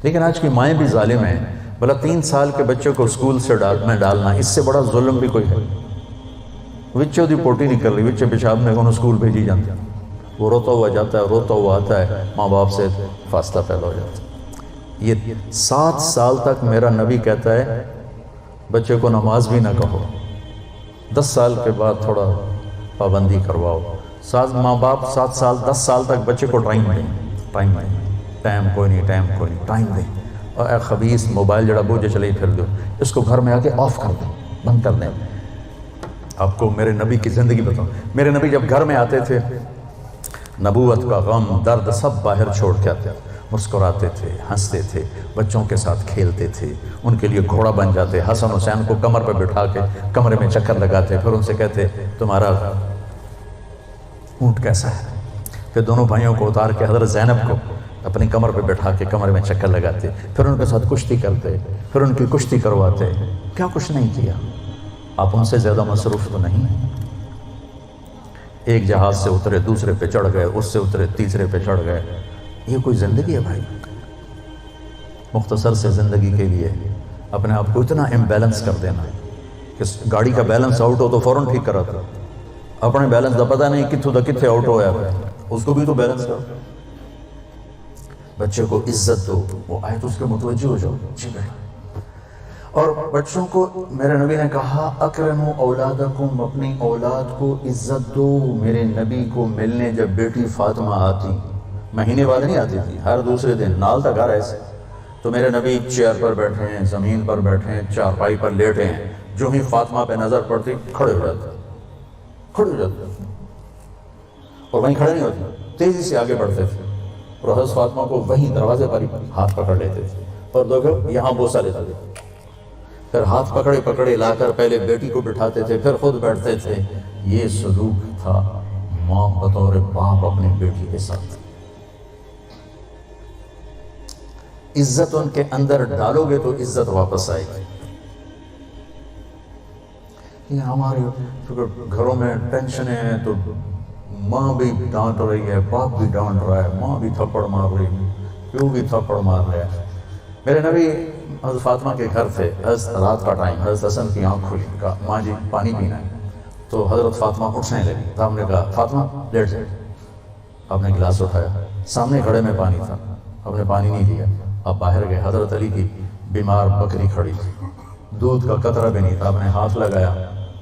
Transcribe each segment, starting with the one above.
لیکن آج کی مائیں بھی ظالم ہیں. بھلا 3 سال کے بچے کو اسکول سے میں ڈالنا، اس سے بڑا ظلم بھی کوئی ہے؟ وچے دی پوٹی نہیں کر رہی، وچے پیشاب نے کو اسکول بھیجی جاتی، وہ روتا ہوا جاتا ہے، روتا ہوا آتا ہے، ماں باپ سے فاصلہ پیدا ہو جاتا ہے. یہ 7 سال تک میرا نبی کہتا ہے بچے کو نماز بھی نہ کہو، 10 سال کے بعد تھوڑا پابندی کرواؤ. ماں باپ 7 سال 10 سال تک بچے کو ٹائم دیں، ٹائم کوئی نہیں، ٹائم دیں. اور اے خبیث موبائل جڑا بوجھے چلے پھر دو، اس کو گھر میں آ کے آف کر دیں، بند کر دیں. آپ کو میرے نبی کی زندگی بتاؤں. میرے نبی جب گھر میں آتے تھے، نبوت کا غم درد سب باہر چھوڑ کے آتے، مسکراتے تھے، ہنستے تھے، بچوں کے ساتھ کھیلتے تھے، ان کے لیے گھوڑا بن جاتے، حسن حسین کو کمر پہ بٹھا کے کمرے میں چکر لگاتے، پھر ان سے کہتے تمہارا اونٹ کیسا ہے. پھر دونوں بھائیوں کو اتار کے حضرت زینب کو اپنی کمر پہ بٹھا کے کمرے میں چکر لگاتے، پھر ان کے ساتھ کشتی کرتے، پھر ان کی کشتی کرواتے. کیا کچھ نہیں کیا. آپ ان سے زیادہ مصروف تو نہیں ہیں. ایک جہاز سے اترے دوسرے پہ چڑھ گئے، اس سے اترے تیسرے پہ چڑھ گئے. یہ کوئی زندگی ہے بھائی؟ مختصر سے زندگی کے لیے اپنے آپ کو اتنا امبیلنس کر دینا کہ گاڑی کا بیلنس آؤٹ ہو تو فوراً ٹھیک کراتا، اپنے بیلنس کا پتہ نہیں کتھوں دا کتھے آؤٹ ہویا ہے، اس کو بھی تو بیلنس کرو. بچے کو عزت دو، وہ آئے تو اس کے متوجہ ہو جاؤ. جی بھائی. اور بچوں کو میرے نبی نے کہا اکرموا اولادکم، اپنی اولاد کو عزت دو. میرے نبی کو ملنے جب بیٹی فاطمہ آتی، مہینے بعد نہیں آتی تھی، ہر دوسرے دن نال تک آ رہے سے، تو میرے نبی چیئر پر بیٹھے ہیں، زمین پر بیٹھے ہیں، چارپائی پر لیٹے ہیں، جو ہی فاطمہ پہ نظر پڑتی کھڑے ہو جاتے، اور وہیں کھڑے نہیں ہوتے، تیزی سے آگے بڑھتے تھے، اور حضرت فاطمہ کو وہیں دروازے پر ہاتھ پکڑ لیتے تھے اور دیکھو یہاں بوسہ لیتے تھے. پھر ہاتھ پکڑے لا کر پہلے بیٹی کو بٹھاتے تھے، پھر خود بیٹھتے تھے. یہ سلوک تھا ماں بطور باپ اپنی بیٹی کے ساتھ. عزت ان کے اندر ڈالو گے تو عزت واپس آئے گی. یہ ہمارے گھروں میں ٹینشنیں ہیں تو ماں بھی ڈانٹ رہی ہے، باپ بھی ڈانٹ رہا ہے، ماں بھی تھپڑ مار رہی ہے، پیو بھی تھپڑ مار رہا ہے. میرے نبی حضرت فاطمہ کے گھر تھے، رات کا ٹائم، حضرت حسن کی آنکھ کھلی، کہا ماں جی پانی پینا ہے. تو حضرت فاطمہ اٹھنے لگی، تو ہم نے کہا فاطمہ لیٹ جائے. آپ نے گلاس اٹھایا، سامنے گھڑے میں پانی تھا، آپ نے پانی نہیں لیا. آپ باہر گئے، حضرت علی کی بیمار بکری کھڑی تھی، دودھ کا قطرہ بھی نہیں تھا. آپ نے ہاتھ لگایا،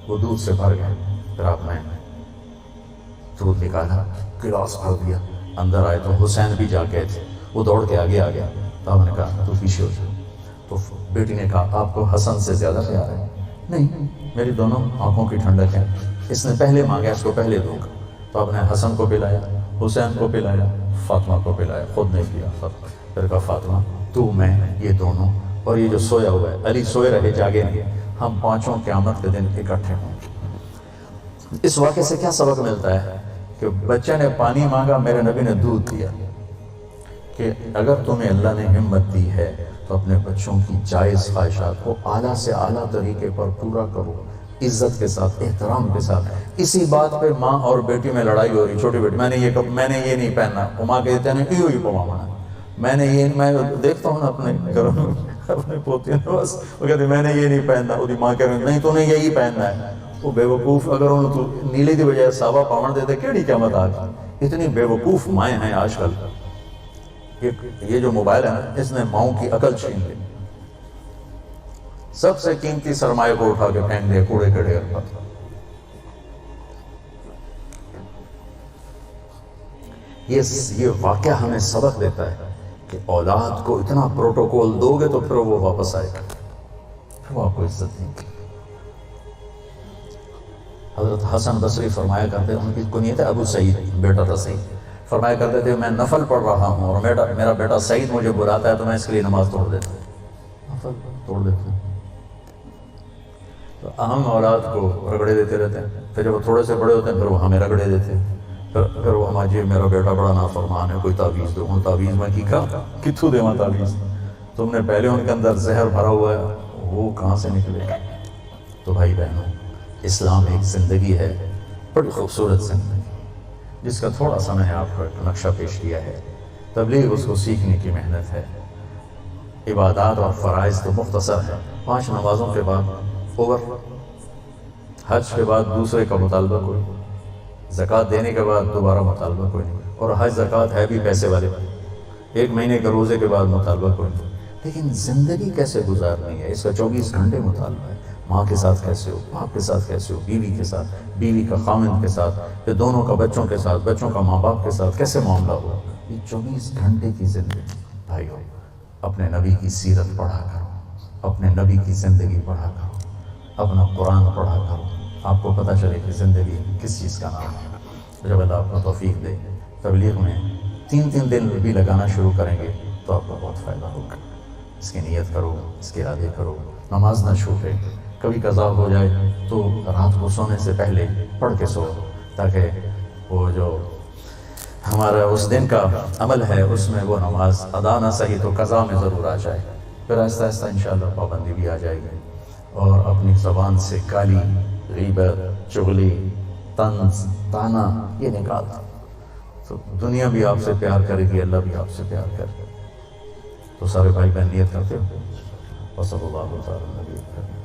وہ دودھ سے بھر گئے. پھر آپ نے دودھ نکالا، گلاس بھر دیا. اندر آئے تو حسین بھی جا گئے تھے، وہ دوڑ کے آگے آ گیا. تو آپ نے کہا تو پیچھے ہو جاؤ. تو بیٹی نے کہا آپ کو حسن سے زیادہ پیار ہے؟ نہیں، میری دونوں آنکھوں کی ٹھنڈک ہے، اس نے پہلے مانگا، اس کو پہلے دوں گا. تو آپ نے حسن کو پلایا، حسین کو پلایا، فاطمہ کو پلایا، خود نہیں پیا. پھر کہا فاطمہ تو میں یہ دونوں اور یہ جو سویا ہوا ہے، علی سوئے رہے جاگے نہیں، ہم پانچوں قیامت کے دن اکٹھے ہوں گے. اس واقعے سے کیا سبق ملتا ہے؟ کہ بچے نے پانی مانگا، میرے نبی نے دودھ دیا. کہ اگر تمہیں اللہ نے ہمت دی ہے تو اپنے بچوں کی جائز خواہشات کو اعلیٰ سے اعلیٰ طریقے پر پورا کرو، عزت کے ساتھ، احترام کے ساتھ. اسی بات پہ ماں اور بیٹی میں لڑائی ہو رہی. چھوٹی بیٹی میں نے یہ نہیں پہننا، وہ ماں کہتے ہیں ایو ہی پوا مانا. میں دیکھتا ہوں نا اپنے گھروں میں اپنے پوتے ہیں، بس وہ کہتے ہیں میں نے یہ نہیں پہننا، وہ ماں کہہ رہے نہیں تو نے یہی پہننا ہے. وہ بے وقوف، اگر انہوں تو نیلے کی بجائے سابا پاون دیتے کیڑی قیامت آ گئی. اتنی بے وقوف مائیں ہیں آج کل. یہ جو موبائل ہے نا، اس نے ماؤں کی عقل چھین لی. سب سے قیمتی سرمایہ کو اٹھا کے پھینک دیا کوڑے کے ڈھیر پر. یہ واقعہ ہمیں سبق دیتا ہے کہ اولاد کو اتنا پروٹوکول دو گے تو پھر وہ واپس آئے گا، پھر وہ آپ کو عزت دیں گے. حضرت حسن بصری فرمایا کرتے ہیں، ان کی کنیت ہے ابو سعید، بیٹا تھا سعید. فرمایا کرتے تھے میں نفل پڑھ رہا ہوں اور میرا بیٹا سعید مجھے بلاتا ہے تو میں اس کے لیے نماز توڑ دیتا ہوں، نفل توڑ دیتا ہوں. تو اہم اولاد کو رگڑے دیتے رہتے ہیں. پھر جب وہ تھوڑے سے بڑے ہوتے ہیں پھر وہ ہمیں رگڑے دیتے ہیں. پھر وہ ہمارا جی میرا بیٹا بڑا نافرمان ہے، کوئی تعویذ دو. ہوں تعویذ میں کی کہا کتھوں دے تعویذ؟ تم نے پہلے ان کے اندر زہر بھرا ہوا ہے، وہ کہاں سے نکلے گا؟ تو بھائی بہنوں، اسلام ایک زندگی ہے، بڑی خوبصورت زندگی، جس کا تھوڑا سا میں نے آپ کو ایک نقشہ پیش کیا ہے. تبلیغ اس کو سیکھنے کی محنت ہے. عبادات اور فرائض تو مختصر ہیں، 5 نمازوں کے بعد اوور، حج کے بعد دوسرے کا مطالبہ کوئی نہیں، زکوٰۃ دینے کے بعد دوبارہ مطالبہ کوئی نہیں، اور حج زکوٰۃ ہے بھی پیسے والے، 1 مہینے کے روزے کے بعد مطالبہ کوئی نہیں۔ لیکن زندگی کیسے گزارنی ہے، اس کا 24 گھنٹے مطالبہ ہے۔ ماں کے ساتھ کیسے ہو، باپ کے ساتھ کیسے ہو، بیوی کے ساتھ، بیوی کا خامند کے ساتھ، پھر دونوں کا بچوں کے ساتھ، بچوں کا ماں باپ کے ساتھ کیسے معاملہ ہو، یہ 24 گھنٹے کی زندگی۔ بھائیو، اپنے نبی کی سیرت پڑھا کرو، اپنے نبی کی زندگی پڑھا کرو، اپنا قرآن پڑھا کرو، آپ کو پتہ چلے کہ زندگی کس چیز کا نام ہے۔ جب اللہ آپ کو توفیق دے، تبلیغ میں 3 دن بھی لگانا شروع کریں گے تو آپ کو بہت فائدہ ہوگا۔ اس کی نیت کرو، اس کے ارادے کرو، نماز نہ چھوٹے، کبھی قضا ہو جائے تو رات کو سونے سے پہلے پڑھ کے سو، تاکہ وہ جو ہمارا اس دن کا عمل ہے اس میں وہ نماز ادا نہ صحیح تو قضا میں ضرور آ جائے، پھر آہستہ آہستہ انشاءاللہ پابندی بھی آ جائے گی، اور اپنی زبان سے گالی، غیبت، چغلی، طنز، طعنہ یہ نکال دو، تو دنیا بھی آپ سے پیار کرے گی، اللہ بھی آپ سے پیار کرے گی۔ تو سارے بھائی بہن نیت کرتے ہو، وصلی اللہ تعالی علیہ وسلم۔